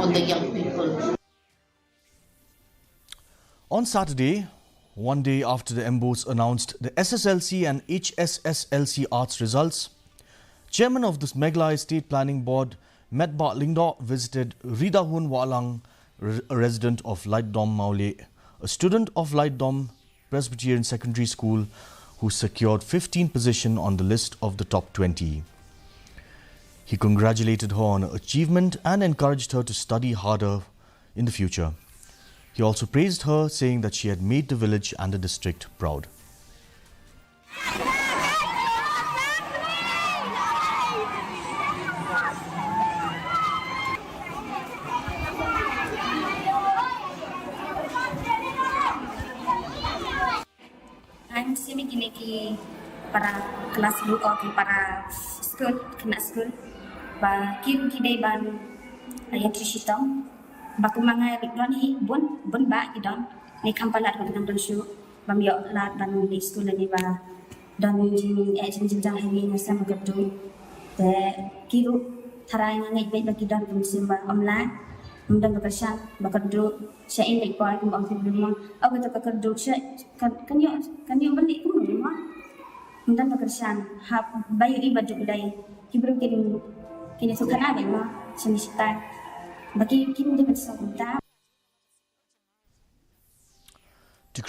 on the young people. On Saturday, one day after the MBOs announced the SSLC and HSSLC arts results, Chairman of the Meghalaya State Planning Board, Met Bat Lingdo, visited Ridahun Wahlang, a resident of Laitdom Maule, a student of Laitdom Presbyterian Secondary School who secured 15th position on the list of the top 20. He congratulated her on her achievement and encouraged her to study harder in the future. He also praised her, saying that she had made the village and the district proud. I'm sini kini para kelas dulu atau para school kena school ba kiru kidai ban ayat risitong ba kumanga don hi bun ba idon ni kampalat ko dengan don shu bam yo lat ban ni school ni ba don jin jang hi ni sama gadu te kiru tarai ngai baik bagi don musim ba omla mundang kepersan bakadu saya ini poin bang sebelum aku tak kerja saya kan yo beli pun rumah mundang kepersan hab bayu ibadu dai kibru kini sukan apa mah semisal bagi kini dia bersama